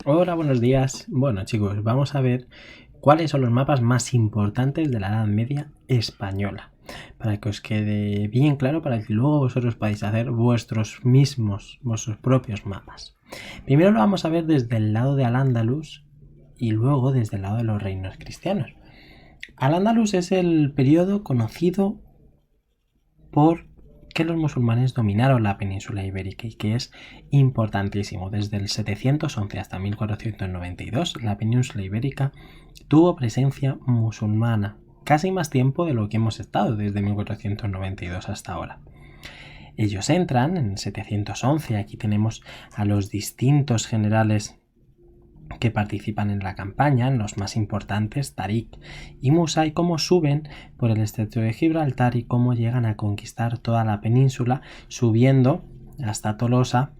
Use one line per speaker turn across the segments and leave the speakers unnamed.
Hola, buenos días. Bueno, chicos, vamos a ver cuáles son los mapas más importantes de la Edad Media española. Para que os quede bien claro, para que luego vosotros podáis hacer vuestros propios mapas. Primero lo vamos a ver desde el lado de Al-Ándalus y luego desde el lado de los reinos cristianos. Al-Ándalus es el periodo conocido por que los musulmanes dominaron la península ibérica y que es importantísimo. Desde el 711 hasta 1492, la península ibérica tuvo presencia musulmana, casi más tiempo de lo que hemos estado desde 1492 hasta ahora. Ellos entran en 711, aquí tenemos a los distintos generales que participan en la campaña, los más importantes, Tarik y Musa, y cómo suben por el estrecho de Gibraltar y cómo llegan a conquistar toda la península, subiendo hasta Tolosa,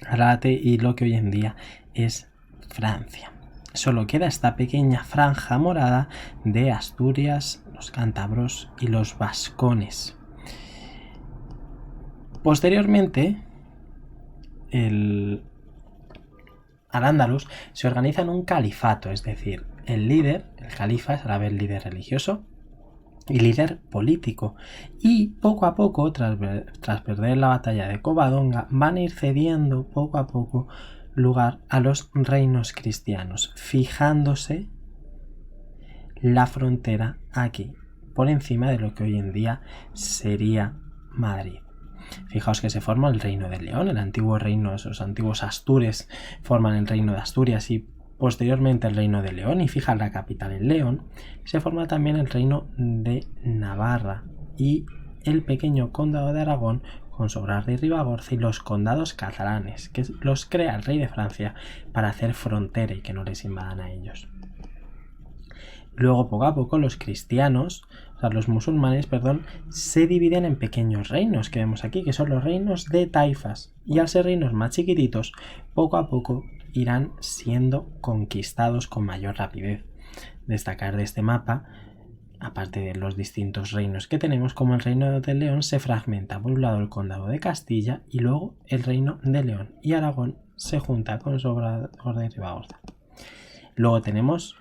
Arate y lo que hoy en día es Francia. Solo queda esta pequeña franja morada de Asturias, los cántabros y los vascones. Posteriormente, Al-Ándalus se organiza en un califato, es decir, el líder, el califa, es a la vez líder religioso y líder político. Y poco a poco, tras perder la batalla de Covadonga, van a ir cediendo poco a poco lugar a los reinos cristianos, fijándose la frontera aquí, por encima de lo que hoy en día sería Madrid. Fijaos que se forma el reino de León, el antiguo reino, esos antiguos Astures forman el reino de Asturias y posteriormente el reino de León, y fija la capital en León. Se forma también el reino de Navarra y el pequeño condado de Aragón con Sobrarbe y Ribagorza y los condados catalanes, que los crea el rey de Francia para hacer frontera y que no les invadan a ellos. Luego, poco a poco, los musulmanes, se dividen en pequeños reinos que vemos aquí, que son los reinos de taifas. Y al ser reinos más chiquititos, poco a poco irán siendo conquistados con mayor rapidez. Destacar de este mapa, aparte de los distintos reinos que tenemos, como el reino de León se fragmenta. Por un lado el condado de Castilla y luego el reino de León. Y Aragón se junta con Sobrarbe y Ribagorza. Luego tenemos,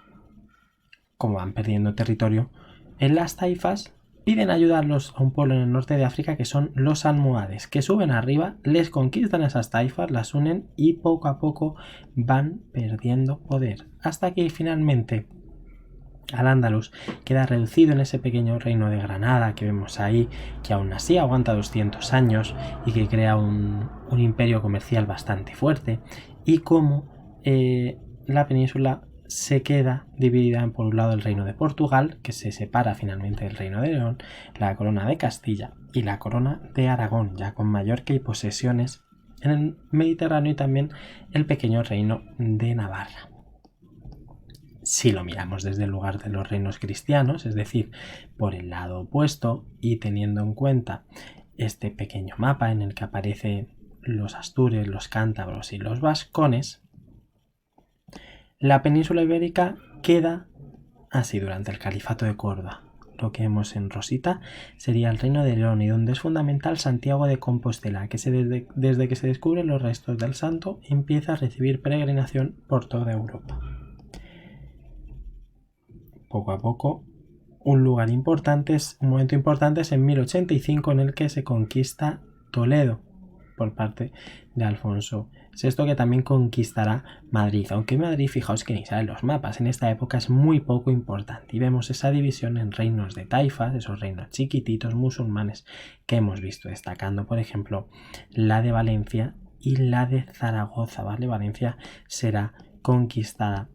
como van perdiendo territorio, en las taifas piden ayuda a un pueblo en el norte de África que son los almohades, que suben arriba, les conquistan esas taifas, las unen y poco a poco van perdiendo poder, hasta que finalmente Al-Ándalus queda reducido en ese pequeño reino de Granada que vemos ahí, que aún así aguanta 200 años y que crea un imperio comercial bastante fuerte, y como la península se queda dividida en, por un lado, el reino de Portugal, que se separa finalmente del reino de León, la corona de Castilla y la corona de Aragón, ya con Mallorca y posesiones en el Mediterráneo, y también el pequeño reino de Navarra. Si lo miramos desde el lugar de los reinos cristianos, es decir, por el lado opuesto, y teniendo en cuenta este pequeño mapa en el que aparecen los astures, los cántabros y los vascones, la península ibérica queda así durante el califato de Córdoba. Lo que vemos en rosita sería el reino de León, y donde es fundamental Santiago de Compostela, que desde que se descubren los restos del santo empieza a recibir peregrinación por toda Europa. Poco a poco, un momento importante es en 1085, en el que se conquista Toledo por parte de Alfonso VI, que también conquistará Madrid, aunque Madrid, fijaos que ni sale en los mapas, en esta época es muy poco importante, y vemos esa división en reinos de taifas, esos reinos chiquititos musulmanes que hemos visto, destacando por ejemplo la de Valencia y la de Zaragoza, ¿vale? Valencia será conquistada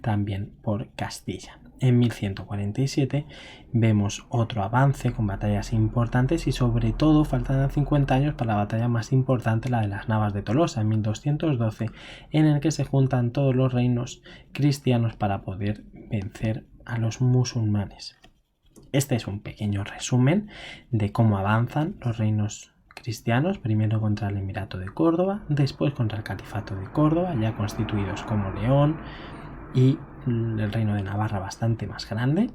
también por Castilla. En 1147 vemos otro avance con batallas importantes, y sobre todo faltan 50 años para la batalla más importante, la de las Navas de Tolosa, en 1212, en el que se juntan todos los reinos cristianos para poder vencer a los musulmanes. Este es un pequeño resumen de cómo avanzan los reinos cristianos, primero contra el Emirato de Córdoba, después contra el Califato de Córdoba, ya constituidos como León, y el reino de Navarra bastante más grande.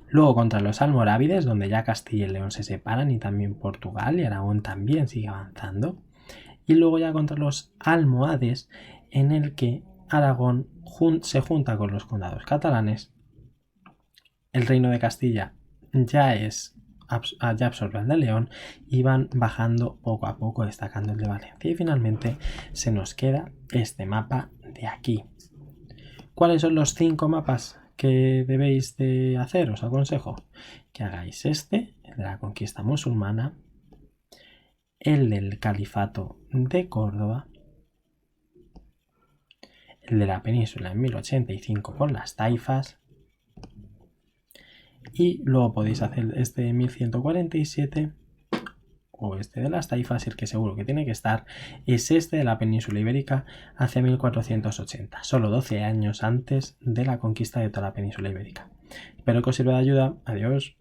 Luego contra los almorávides, donde ya Castilla y León se separan, y también Portugal y Aragón también sigue avanzando. y luego ya contra los almohades, en el que Aragón se junta con los condados catalanes, el reino de Castilla ya absorbe el de León y van bajando poco a poco, destacando el de Valencia. Y finalmente se nos queda este mapa de aquí. ¿Cuáles son los 5 mapas que debéis de hacer? Os aconsejo que hagáis este, el de la conquista musulmana, el del califato de Córdoba, el de la península en 1085 con las taifas, y luego podéis hacer este de 1147 o este de las taifas, y el que seguro que tiene que estar es este de la península ibérica hace 1480, solo 12 años antes de la conquista de toda la península ibérica. Espero que os sirva de ayuda. Adiós.